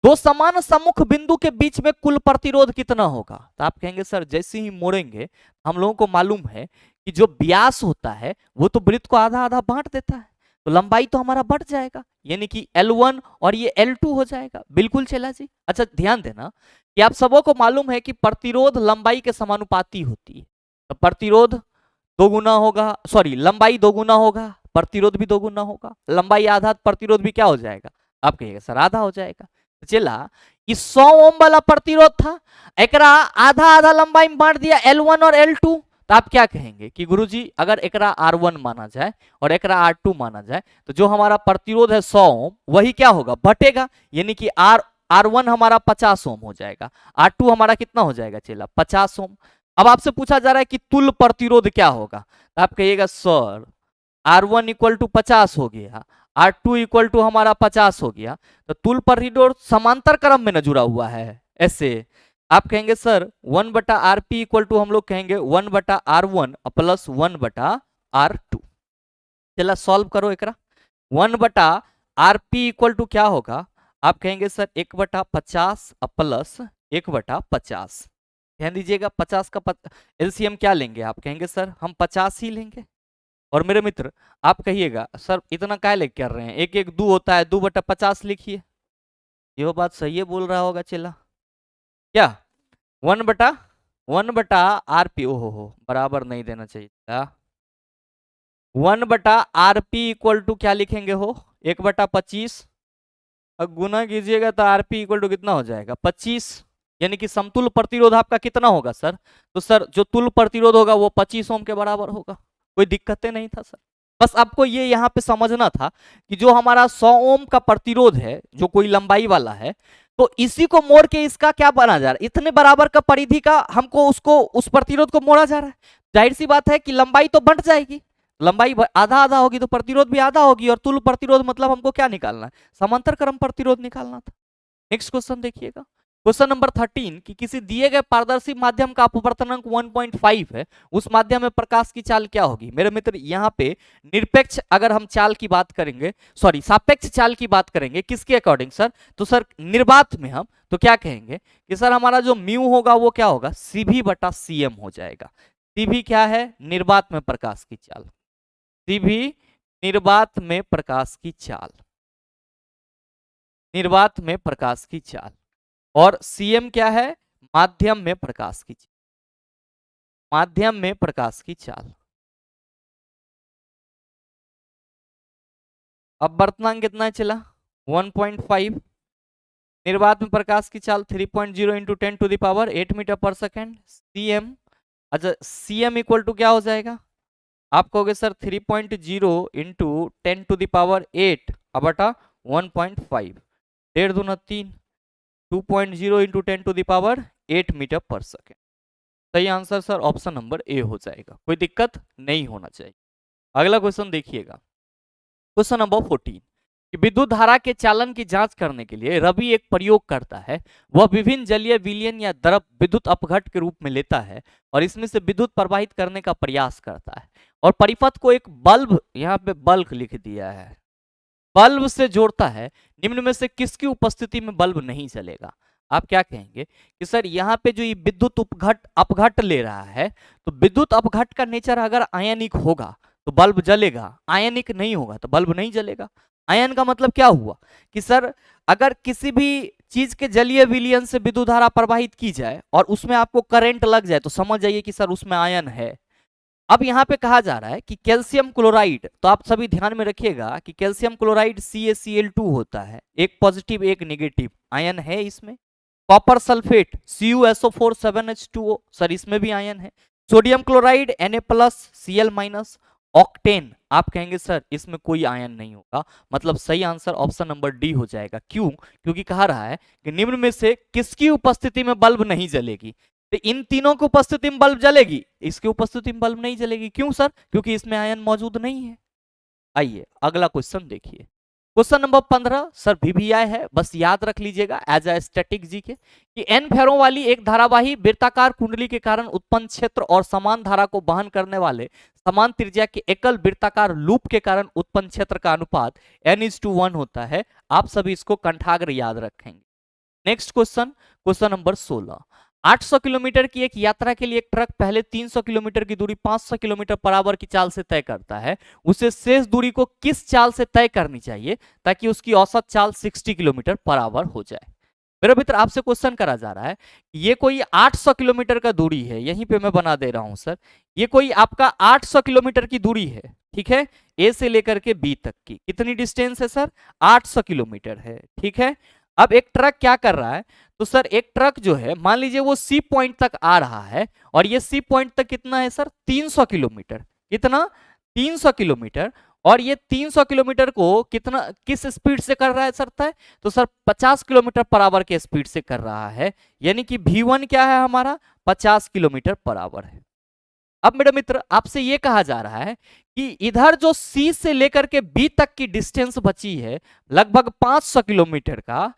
दो समान सम्मुख बिंदु के बीच में कुल प्रतिरोध कितना होगा। तो आप कहेंगे सर जैसे ही मोड़ेंगे हम लोगों को मालूम है कि जो व्यास होता है वो तो वृत्त को आधा आधा बांट देता है, तो लंबाई तो हमारा बढ़ जाएगा, यानी कि L1 और ये L2 हो जाएगा। बिल्कुल चला जी। अच्छा ध्यान देना कि आप सबों को मालूम है कि प्रतिरोध लंबाई के समानुपाती होती है, तो प्रतिरोध दोगुना होगा, सॉरी लंबाई दोगुना होगा, प्रतिरोध भी दोगुना होगा, लंबाई आधा प्रतिरोध भी क्या हो जाएगा, आप कहिएगा सर आधा हो जाएगा। तो चला इस 100 ओम वाला प्रतिरोध था, एकरा आधा आधा लंबाई में बांट दिया L1 और L2, तो आप क्या कहेंगे कि गुरुजी अगर एकरा R1 माना जाए और एकरा R2 माना जाए तो जो हमारा प्रतिरोध है 100 ओम वही क्या होगा, बटेगा, यानी कि R1 हमारा 50 ओम हो जाएगा, R2 हमारा कितना हो जाएगा चला 50 ओम। अब आपसे पूछा जा रहा है कि तुल्य प्रतिरोध क्या होगा, तो आप कहिएगा सर R1 इक्वल टू 50 हो गया, R2 इक्वल टू हमारा 50 हो गया, तो तुल्य प्रतिरोध समांतर क्रम में न जुड़ा हुआ है। ऐसे आप कहेंगे सर 1 बटा RP इक्वल टू हम लोग कहेंगे 1 बटा R1 प्लस 1 बटा R2। चला सॉल्व करो एकरा। 1 बटा RP इक्वल टू क्या होगा, आप कहेंगे सर 1 बटा 50 प्लस 1 बटा 50। ध्यान दीजिएगा 50 का एलसीएम क्या लेंगे, आप कहेंगे सर हम 50 ही लेंगे। और मेरे मित्र आप कहिएगा सर इतना क्या लेके कर रहे हैं, एक एक 2 होता है, 2 बटा 50 लिखिए। ये बात सही है बोल रहा होगा चला क्या, 1 बटा RP, ओहो बराबर नहीं देना चाहिए था। 1 बटा RP इक्वल टू क्या लिखेंगे हो, 1 बटा 25, अब गुना कीजिएगा तो RP इक्वल टू कितना हो जाएगा 25, यानी कि समतुल्य प्रतिरोध आपका कितना होगा सर, तो सर जो तुल्य प्रतिरोध होगा वो 25 ओम के बराबर होगा। कोई दिक्कतें नहीं था सर, बस आपको ये यहाँ पे समझना था कि जो हमारा 100 ओम का प्रतिरोध है जो कोई लंबाई वाला है, तो इसी को मोड़ के इसका क्या बना जा रहा है, इतने बराबर का परिधि का हमको उसको उस प्रतिरोध को मोड़ा जा रहा है। जाहिर सी बात है कि लंबाई तो बढ़ जाएगी, लंबाई आधा आधा होगी तो प्रतिरोध भी आधा होगी, और तुल्य प्रतिरोध मतलब हमको क्या निकालना है, समांतर क्रम प्रतिरोध निकालना था। नेक्स्ट क्वेश्चन देखिएगा, क्वेश्चन नंबर 13 कि किसी दिए गए पारदर्शी माध्यम का अपवर्तनांक 1.5 है, उस माध्यम में प्रकाश की चाल क्या होगी। मेरे मित्र यहाँ पे निरपेक्ष अगर हम चाल की बात करेंगे, सॉरी सापेक्ष चाल की बात करेंगे किसके अकॉर्डिंग सर, तो सर निर्वात में हम तो क्या कहेंगे कि सर हमारा जो म्यू होगा वो क्या होगा, CV बटा CM हो जाएगा। CV क्या है, निर्वात में प्रकाश की चाल, CV निर्वात में प्रकाश की चाल, निर्वात में प्रकाश की चाल, और CM क्या है, माध्यम में प्रकाश की चाल, माध्यम में प्रकाश की चाल। अब वर्तमान कितना चला 1.5, निर्वात में प्रकाश की चाल 3.0 into 10 to the power 8 metre per second. CM, अच्छा CM इक्वल टू क्या हो जाएगा, आप कहोगे sir 3.0 into 10 to the power 8 बटा 1.5, 1.5 दूना 3, 2.0 into 10 to the power 8 metre per second. सही answer sir option number A हो जाएगा, कोई दिक्कत नहीं होना चाहिए। अगला क्वेश्चन देखिएगा, क्वेश्चन नंबर 14 कि विद्युत धारा के चालन की जांच करने के लिए रवि एक प्रयोग करता है। वह विभिन्न जलीय विलयन या द्रव विद्युत अपघट के रूप में लेता है और इसमें से विद्युत प्रवाहित करने का प्रयास करता है, और परिपथ को एक बल्ब, यहाँ पे बल्ब लिख दिया है, बल्ब से जोड़ता है। निम्न में से किसकी उपस्थिति में बल्ब नहीं जलेगा। आप क्या कहेंगे कि सर यहाँ पे जो ये विद्युत अपघट ले रहा है, तो विद्युत अपघट का नेचर अगर आयनिक होगा तो बल्ब जलेगा, आयनिक नहीं होगा तो बल्ब नहीं जलेगा। आयन का मतलब क्या हुआ कि सर अगर किसी भी चीज के जलीय विलयन से विद्युत धारा प्रवाहित की जाए और उसमें आपको करंट लग जाए तो समझ जाइए कि सर उसमें आयन है। अब यहाँ पे कहा जा रहा है कि कैल्शियम क्लोराइड, तो आप सभी ध्यान में रखिएगा कि कैल्शियम क्लोराइड CaCl2 होता है, एक पॉजिटिव एक नेगेटिव आयन है इसमें। Copper sulphate CuSO4 7H2O, sir इसमें भी आयन है। सोडियम क्लोराइड Na+Cl-, ऑक्टेन, आप कहेंगे सर इसमें कोई आयन नहीं होगा, मतलब सही आंसर ऑप्शन नंबर डी हो जाएगा। क्यों, क्योंकि कहा रहा है कि निम्न में से किसकी उपस्थिति में बल्ब नहीं जलेगी, तो इन तीनों की उपस्थिति में बल्ब जलेगी, इसकी उपस्थिति में बल्ब नहीं जलेगी। क्यों सर, क्योंकि इसमें आयन मौजूद नहीं है। आइए अगला क्वेश्चन देखिए, क्वेश्चन नंबर 15 सर VVI है, बस याद रख लीजिएगा एज अ स्टैटिक जी के कि n फेरों वाली एक धारावाही वृत्ताकार कुंडली के कारण उत्पन्न क्षेत्र और समान धारा को वहन करने वाले समान त्रिज्या के एकल वृत्ताकार लूप के कारण उत्पन्न क्षेत्र का अनुपात n:1 होता है। आप सभी इसको कंठाग्र याद रखेंगे। Next question, question number 16, 800 kilometre की एक यात्रा के लिए एक ट्रक पहले 300 किलोमीटर की दूरी 500 किलोमीटर पर आवर की चाल से तय करता है। उसे शेष दूरी को किस चाल से तय करनी चाहिए ताकि उसकी औसत चाल 60 किलोमीटर पर आवर हो जाए। मेरे मित्र आपसे क्वेश्चन करा जा रहा है, ये कोई 800 किलोमीटर का दूरी है, यहीं पे मैं बना दे रहा हूं सर, ये कोई आपका 800 किलोमीटर की दूरी है, ठीक है, ए से लेकर के बी तक की कितनी डिस्टेंस है सर, 800 किलोमीटर है, ठीक है। अब एक ट्रक क्या कर रहा है, तो सर एक ट्रक जो है मान लीजिए वो सी पॉइंट तक आ रहा है और ये सी पॉइंट तक कितना है सर, 300 किलोमीटर, कितना, 300 किलोमीटर, और ये 300 किलोमीटर को कितना किस स्पीड से कर रहा है सर तय, तो सर 50 किलोमीटर पर आवर के स्पीड से कर रहा है, यानी कि V1 क्या है हमारा, 50 किलोमीटर पर आवर है। अब मेरे मित्र आपसे ये कहा जा रहा है कि इधर जो C से लेकर के B तक की डिस्टेंस बची है लगभग 500 किलोमीटर का,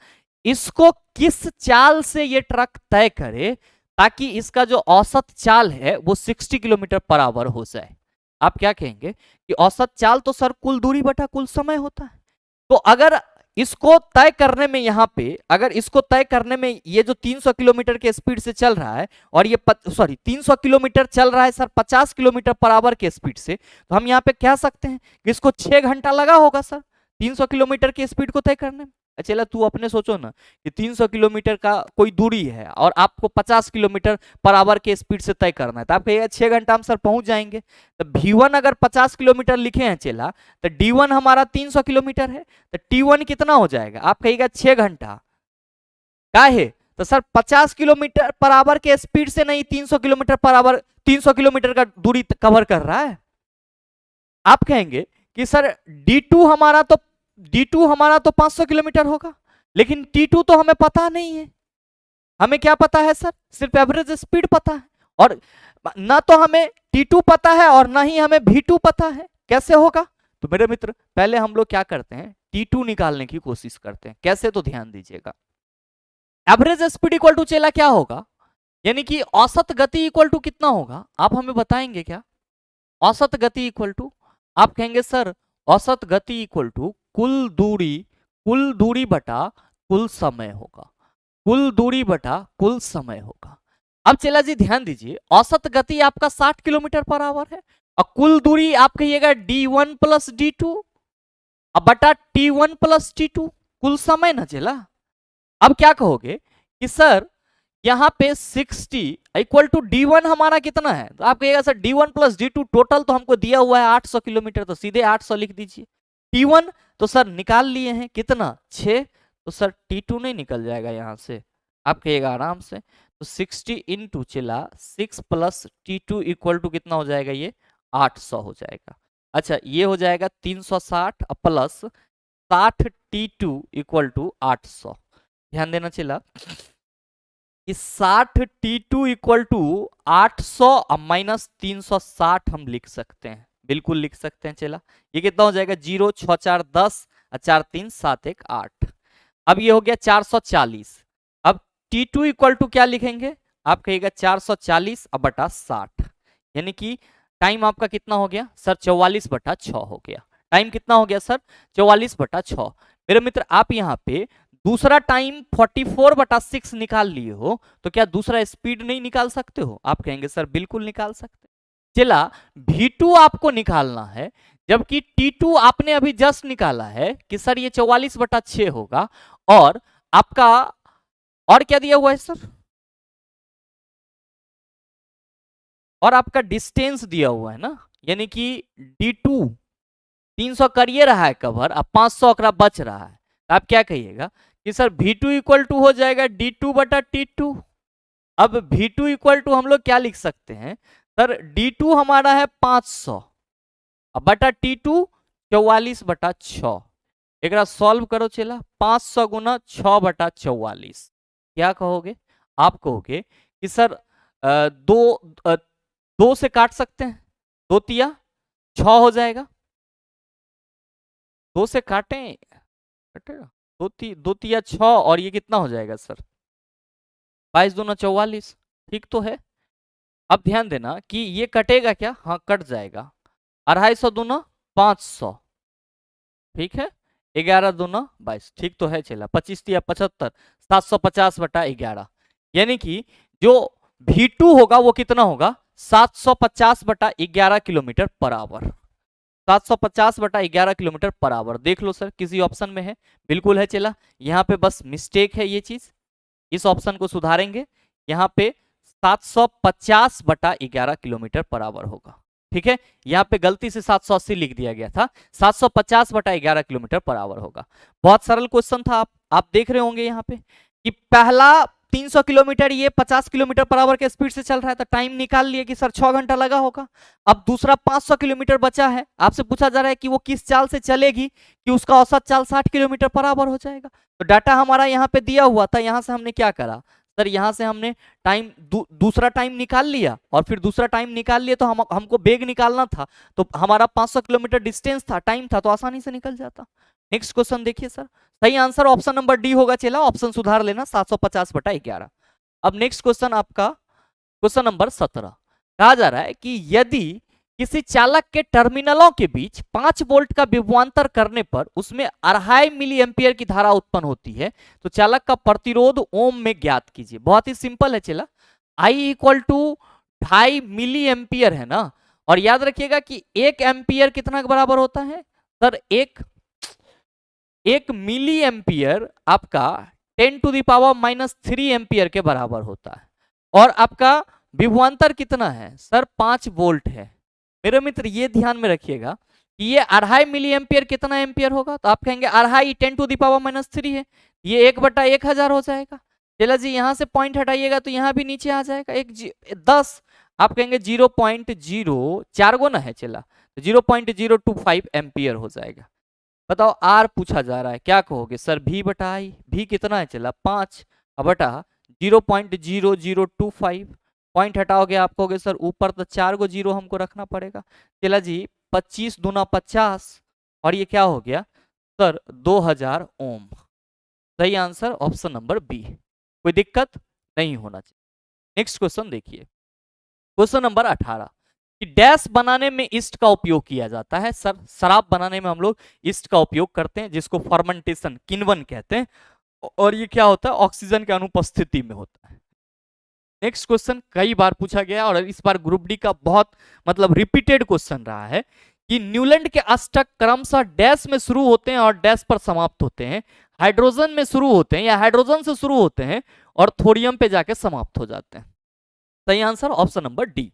इसको किस चाल से ये ट्रक तय करे ताकि इसका जो औसत चाल है वो 60 किलोमीटर पर आवर हो जाए। आप क्या कहेंगे कि औसत चाल तो सर कुल दूरी बटा कुल समय होता है, तो अगर इसको तय करने में यहाँ पे अगर इसको तय करने में ये जो 300 किलोमीटर के स्पीड से चल रहा है और ये 300 किलोमीटर चल रहा है सर 50 किलोमीटर पर आवर के स्पीड से, तो हम यहाँ पे कह सकते हैं कि इसको 6 घंटा लगा होगा सर 300 किलोमीटर की स्पीड को तय करने में। चला तू अपने सोचो ना कि 300 किलोमीटर का कोई दूरी है और आपको 50 किलोमीटर पर आवर के स्पीड से तय करना है, तो आप कहिएगा 6 घंटा हम सर पहुंच जाएंगे। तो V1 अगर 50 किलोमीटर लिखे हैं चला, तो D1 हमारा 300 किलोमीटर है, तो T1 कितना हो जाएगा, आप कहिएगा 6 घंटा का है, तो सर 50 किलोमीटर पर आवर के स्पीड से नहीं 300 किलोमीटर पर आवर 300 किलोमीटर का दूरी कवर कर रहा है। आप कहेंगे कि सर D2 हमारा तो 500 किलोमीटर होगा, लेकिन T2 तो हमें पता नहीं है। हमें क्या पता है सर, सिर्फ एवरेज स्पीड पता है, और ना तो हमें T2 पता है और ना ही हमें V2 पता है, कैसे होगा। तो मेरे मित्र पहले हम लोग क्या करते हैं, T2 निकालने की कोशिश करते हैं। कैसे, तो ध्यान दीजिएगा, एवरेज स्पीड इक्वल टू चेला क्या होगा, यानी कि औसत गति इक्वल टू कितना होगा, आप हमें बताएंगे क्या। औसत गति इक्वल टू, आप कहेंगे सर औसत गति इक्वल टू कुल दूरी बटा कुल समय होगा, कुल दूरी बटा कुल समय होगा। अब चला जी ध्यान दीजिए, औसत गति आपका 60 किलोमीटर पर आवर है और कुल दूरी आप कहिएगा D1 प्लस D2 बटा T1 प्लस T2, कुल समय ना चला। अब क्या कहोगे कि सर यहाँ पे 60 इक्वल टू D1 हमारा कितना है, तो आप कहिएगा sir D1 plus D2 total तो हमको दिया हुआ है 800 किलोमीटर, तो सीधे 800 लिख दीजिए। T1 तो सर निकाल लिए हैं कितना 6, तो सर T2 नहीं निकल जाएगा यहाँ से, आप कहिएगा आराम से, तो 60 इंटू चला 6 प्लस T2 इक्वल टू कितना हो जाएगा, ये 800 हो जाएगा। अच्छा ये हो जाएगा 360 प्लस 60 T2 इक्वल टू 800। ध्यान देना चला कि 60 T2 इक्वल टू 800 माइनस 360 हम लिख सकते हैं, बिल्कुल लिख सकते हैं। चला ये कितना हो जाएगा, 0 6 4 10 4 3 7 1 8। अब ये हो गया 440। अब T2 इक्वल टू क्या लिखेंगे, आप कहिएगा 440 बटा 60, यानी कि टाइम आपका कितना हो गया सर, 44 बटा 6 हो गया। टाइम कितना हो गया सर, 44 बटा 6। मेरे मित्र आप यहाँ पे दूसरा टाइम 44 बटा 6 निकाल लिए हो, तो क्या दूसरा स्पीड नहीं निकाल सकते हो, आप कहेंगे सर बिल्कुल निकाल सकते। चला V2 आपको निकालना है, जबकि T2 आपने अभी जस्ट निकाला है कि सर ये 44 बटा 6 होगा, और आपका और क्या दिया हुआ है सर, और आपका डिस्टेंस दिया हुआ है ना, यानी कि D2 300 करिए रहा है कवर, अब 500 अकरा बच रहा है, आप क्या कहिएगा कि सर V2 इक्वल टू हो जाएगा D2 बटा T2। अब V2 इक्वल टू हम लोग क्या लिख सकते हैं सर, D2 हमारा है 500 बटा T2 44 बटा 6। एक सॉल्व करो चला, 500 गुना 6 बटा 44, क्या कहोगे, आप कहोगे कि सर दो से काट सकते हैं, 2 तिया 6 हो जाएगा, 2 से काटें कटेगा, दो तिया 6 और ये कितना हो जाएगा सर 22 दूना 44, ठीक तो है। अब ध्यान देना कि ये कटेगा क्या, हाँ कट जाएगा, 250 दूना 500, ठीक है, 11 दूना 22, ठीक तो है। चला 25 तिया 75, 750/11, यानी कि जो V2 होगा वो कितना होगा 750/11 kilometre per hour, 750/11 kilometre per hour. देख लो सर किसी ऑप्शन में है, बिल्कुल है। चला यहाँ पे बस मिस्टेक है, ये चीज इस ऑप्शन को सुधारेंगे, यहाँ पे 750/11 किलोमीटर पर आवर होगा, ठीक है। यहाँ पे गलती से 780 लिख दिया गया था, 750/11 किलोमीटर पर आवर होगा। बहुत सरल क्वेश्चन था, आप देख रहे होंगे यहाँ पे कि पहला 300 किलोमीटर ये 50 किलोमीटर पर आवर के स्पीड से चल रहा है, तो टाइम निकाल लिए कि सर 6 घंटा लगा होगा। अब दूसरा 500 किलोमीटर बचा है, आपसे पूछा जा रहा है कि वो किस चाल से चलेगी कि उसका औसत चाल 60 किलोमीटर पर आवर हो जाएगा। तो डाटा हमारा यहाँ पे दिया हुआ था, यहाँ से हमने क्या करा सर, यहाँ से हमने टाइम दूसरा टाइम निकाल लिया, और फिर दूसरा टाइम निकाल लिया तो हमको बेग निकालना था, तो हमारा 500 किलोमीटर डिस्टेंस था, टाइम था, तो आसानी से निकल जाता। नेक्स्ट क्वेश्चन देखिए सर, सही आंसर ऑप्शन नंबर डी होगा। चला ऑप्शन सुधार लेना 750/11। अब नेक्स्ट क्वेश्चन आपका क्वेश्चन नंबर 17, कहा जा रहा है कि यदि किसी चालक के टर्मिनलों के बीच 5 वोल्ट का विभवांतर करने पर उसमें 2.5 मिली एम्पियर की धारा उत्पन्न होती है, तो चालक का प्रतिरोध ओम में ज्ञात कीजिए। बहुत ही सिंपल है चला, I equal to 2.5 milli ampere है ना, और याद रखिएगा कि 1 एम्पियर कितना के बराबर होता है सर, एक मिली एम्पियर आपका 10⁻³ एम्पियर के बराबर होता है, और आपका विभवांतर कितना है सर 5 वोल्ट है। मेरे मित्र ये ध्यान में रखिएगा कि ये 2.5 मिली एम्पियर कितना एम्पियर होगा, तो आप कहेंगे 2.5 10⁻³ है, ये 1/1000 हो जाएगा। चला जी यहाँ से पॉइंट हटाइएगा तो यहाँ भी नीचे आ जाएगा 10, आप कहेंगे 0.0 4 गुना है, चला 0.025 एम्पियर हो जाएगा। बताओ आर पूछा जा रहा है, क्या कहोगे सर V/I, भी कितना है चला 5 बटा 0.0025, पॉइंट हटाओगे आप कहोगे सर ऊपर तो 4 गो जीरो हमको रखना पड़ेगा। चला जी 25 दूना 50, और ये क्या हो गया सर 2000 ओम। सही आंसर ऑप्शन नंबर बी, कोई दिक्कत नहीं होना चाहिए। नेक्स्ट क्वेश्चन देखिए, क्वेश्चन नंबर 18 कि डैश बनाने में ईस्ट का उपयोग किया जाता है। सर शराब बनाने में हम लोग ईस्ट का उपयोग करते हैं, जिसको फर्मेंटेशन किण्वन कहते हैं, और ये क्या होता है ऑक्सीजन के अनुपस्थिति में होता है। नेक्स्ट क्वेश्चन कई बार पूछा गया और इस बार ग्रुप डी का बहुत मतलब रिपीटेड क्वेश्चन रहा है कि न्यूलैंड के अष्टक क्रमशः डैश में शुरू होते हैं और डैश पर समाप्त होते हैं, हाइड्रोजन में शुरू होते हैं या हाइड्रोजन से शुरू होते हैं और थोरियम पे जाके समाप्त हो जाते हैं। सही आंसर ऑप्शन नंबर डी।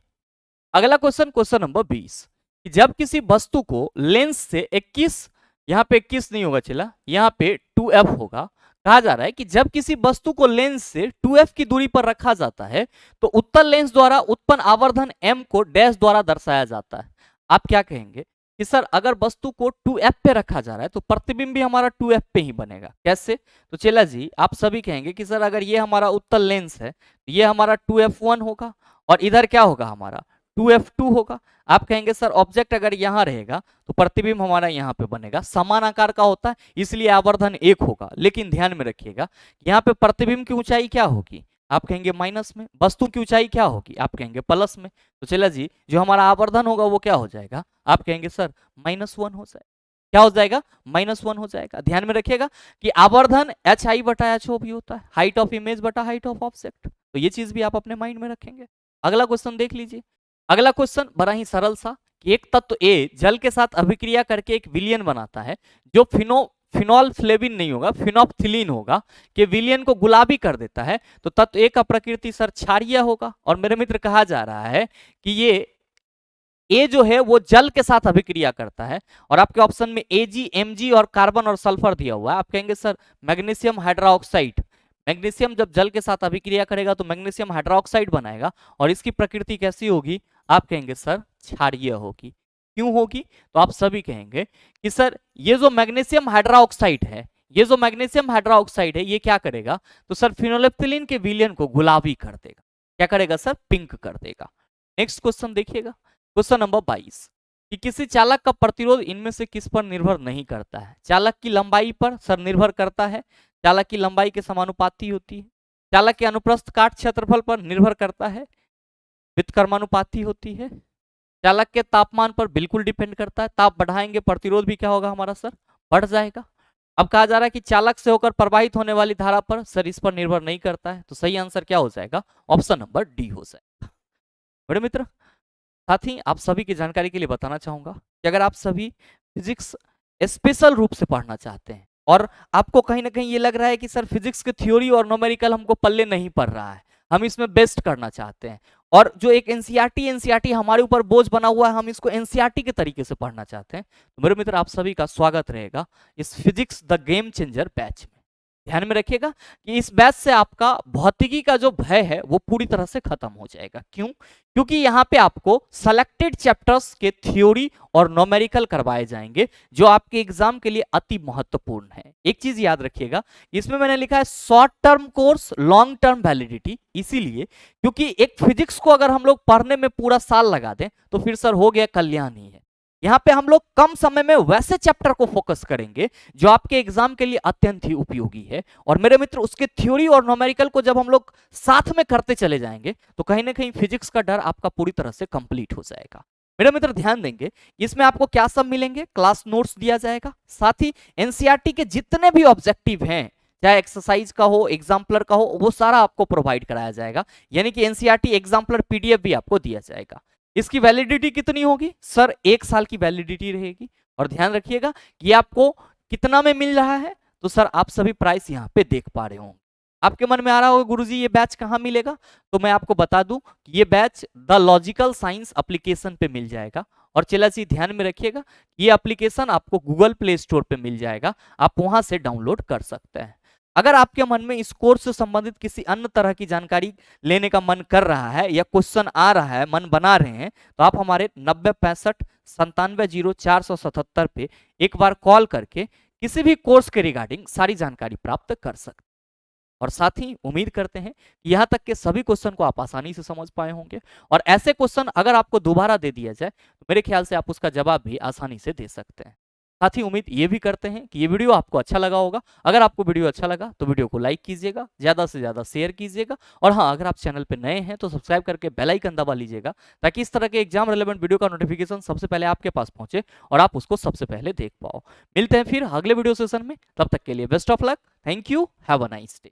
अगला क्वेश्चन, क्वेश्चन नंबर 20, जब किसी वस्तु को लेंस से 21, यहाँ पे 21 नहीं होगा चला, यहाँ पे 2f होगा। कहा जा रहा है कि जब किसी वस्तु को लेंस से 2f की दूरी पर रखा जाता है तो उत्तल लेंस द्वारा उत्पन्न आवर्धन m को डैश द्वारा दर्शाया जाता है। आप क्या कहेंगे कि सर अगर वस्तु को 2f पे रखा जा रहा है तो प्रतिबिंब भी हमारा 2f पे ही बनेगा, कैसे? तो चला जी आप सभी कहेंगे कि सर अगर ये हमारा उत्तल लेंस है तो ये हमारा 2f1 होगा और इधर क्या होगा हमारा 2f2 होगा। आप कहेंगे सर ऑब्जेक्ट अगर यहाँ रहेगा तो प्रतिबिंब हमारा यहाँ पे बनेगा, समान आकार का होता है इसलिए आवर्धन 1 होगा। लेकिन ध्यान में रखिएगा यहाँ पे प्रतिबिंब की ऊंचाई क्या होगी, आप कहेंगे माइनस में, वस्तु की ऊंचाई क्या होगी, आप कहेंगे प्लस में। तो चला जी जो हमारा आवर्धन होगा वो क्या हो जाएगा, आप कहेंगे सर -1 हो जाएगा। क्या हो जाएगा, -1 हो जाएगा। ध्यान में रखिएगा कि आवर्धन HI/HO भी होता है, हाइट ऑफ इमेज बटा हाइट ऑफ ऑब्जेक्ट, तो ये चीज भी आप अपने माइंड में रखेंगे। अगला क्वेश्चन देख लीजिए। अगला क्वेश्चन बड़ा ही सरल सा कि एक तत्व A जल के साथ अभिक्रिया करके एक विलयन बनाता है जो फिनोल्फ्लेविन नहीं होगा, फिनोप्थिलीन होगा, कि विलयन को गुलाबी कर देता है, तो तत्व A का प्रकृति सर क्षारीय होगा। और मेरे मित्र कहा जा रहा है कि ये A जो है वो जल के साथ अभिक्रिया करता है, और आपके ऑप्शन में Ag, Mg और कार्बन और सल्फर दिया हुआ है। आप कहेंगे सर मैग्नीशियम हाइड्रोक्साइड, मैग्नीशियम जब जल के साथ अभिक्रिया करेगा तो मैग्नीशियम हाइड्रोक्साइड बनाएगा, और इसकी प्रकृति कैसी होगी, आप कहेंगे सर क्षारीय होगी। क्यों होगी, तो आप सभी कहेंगे कि सर ये जो मैग्नीशियम हाइड्रोक्साइड है, ये जो मैग्नीशियम हाइड्रोक्साइड है ये क्या करेगा, तो सर फिनोलेप्थिलीन के विलयन को गुलाबी कर देगा। क्या करेगा सर, पिंक कर देगा। नेक्स्ट क्वेश्चन देखिएगा, क्वेश्चन नंबर 22, कि किसी चालक का प्रतिरोध इनमें से किस पर निर्भर नहीं करता है? चालक की लंबाई पर सर निर्भर करता है, चालक की लंबाई के समानुपाती होती है, चालक के अनुप्रस्थ काट क्षेत्रफल पर निर्भर करता है, व्युत्क्रमानुपाती होती है, चालक के तापमान पर बिल्कुल डिपेंड करता है, ताप बढ़ाएंगे प्रतिरोध भी क्या होगा हमारा सर, बढ़ जाएगा। अब कहा जा रहा है कि चालक से होकर प्रवाहित होने वाली धारा पर सर इस पर निर्भर नहीं करता है, तो सही आंसर क्या हो जाएगा, ऑप्शन नंबर डी हो जाएगा। बड़े मित्र, साथ ही आप सभी की जानकारी के लिए बताना चाहूंगा कि अगर आप सभी फिजिक्स स्पेशल रूप से पढ़ना चाहते हैं और आपको कहीं ना कहीं ये लग रहा है कि सर फिजिक्स के थ्योरी और न्यूमेरिकल हमको पल्ले नहीं पड़ रहा है, हम इसमें बेस्ट करना चाहते हैं, और जो एक एनसीईआरटी हमारे ऊपर बोझ बना हुआ है, हम इसको एनसीईआरटी के तरीके से पढ़ना चाहते हैं, तो मेरे मित्र आप सभी का स्वागत रहेगा इस physics the game changer batch में। ध्यान में रखिएगा कि इस बैच से आपका भौतिकी का जो भय है वो पूरी तरह से खत्म हो जाएगा। क्यों? क्योंकि यहाँ पे आपको सेलेक्टेड चैप्टर्स के थ्योरी और न्यूमेरिकल करवाए जाएंगे जो आपके एग्जाम के लिए अति महत्वपूर्ण है। एक चीज याद रखिएगा, इसमें मैंने लिखा है short term course long term validity, इसीलिए क्योंकि एक फिजिक्स को अगर हम लोग पढ़ने में पूरा साल लगा दें तो फिर सर हो गया कल्याण ही है। यहाँ पे हम लोग कम समय में वैसे चैप्टर को फोकस करेंगे जो आपके एग्जाम के लिए अत्यंत ही उपयोगी है, और मेरे मित्र उसके थ्योरी और न्यूमेरिकल को जब हम लोग साथ में करते चले जाएंगे तो कहीं ना कहीं फिजिक्स का डर आपका पूरी तरह से कंप्लीट हो जाएगा। मेरे मित्र ध्यान देंगे, इसमें आपको क्या सब मिलेंगे, क्लास नोट्स दिया जाएगा, साथ ही एनसीईआरटी के जितने भी ऑब्जेक्टिव हैं, चाहे एक्सरसाइज का हो एग्जाम्पलर का हो, वो सारा आपको प्रोवाइड कराया जाएगा, यानी कि एनसीईआरटी एग्जाम्पलर पीडीएफ भी आपको दिया जाएगा। इसकी वैलिडिटी कितनी होगी सर, 1 साल की वैलिडिटी रहेगी। और ध्यान रखिएगा कि आपको कितना में मिल रहा है, तो सर आप सभी प्राइस यहाँ पे देख पा रहे होंगे। आपके मन में आ रहा होगा गुरुजी ये बैच कहाँ मिलेगा, तो मैं आपको बता दूं कि ये batch the logical science application पे मिल जाएगा। और चला जी ध्यान में रखिएगा, ये एप्लीकेशन आपको गूगल प्ले स्टोर पे मिल जाएगा, आप वहां से डाउनलोड कर सकते हैं। अगर आपके मन में इस कोर्स से संबंधित किसी अन्य तरह की जानकारी लेने का मन कर रहा है या क्वेश्चन आ रहा है, मन बना रहे हैं, तो आप हमारे 9065 970477 पे एक बार कॉल करके किसी भी कोर्स के रिगार्डिंग सारी जानकारी प्राप्त कर सकते हैं। और साथ ही उम्मीद करते हैं कि यहाँ तक के सभी क्वेश्चन को आप आसानी से समझ पाए होंगे, और ऐसे क्वेश्चन अगर आपको दोबारा दे दिया जाए तो मेरे ख्याल से आप उसका जवाब भी आसानी से दे सकते हैं। साथ ही उम्मीद ये भी करते हैं कि ये वीडियो आपको अच्छा लगा होगा। अगर आपको वीडियो अच्छा लगा तो वीडियो को लाइक कीजिएगा, ज़्यादा से ज़्यादा शेयर कीजिएगा, और हाँ अगर आप चैनल पर नए हैं तो सब्सक्राइब करके बेल आइकन दबा लीजिएगा, ताकि इस तरह के एग्जाम रिलेवेंट वीडियो का नोटिफिकेशन सबसे पहले आपके पास पहुंचे और आप उसको सबसे पहले देख पाओ। मिलते हैं फिर अगले वीडियो सेशन में, तब तक के लिए best of luck, thank you, have a nice day.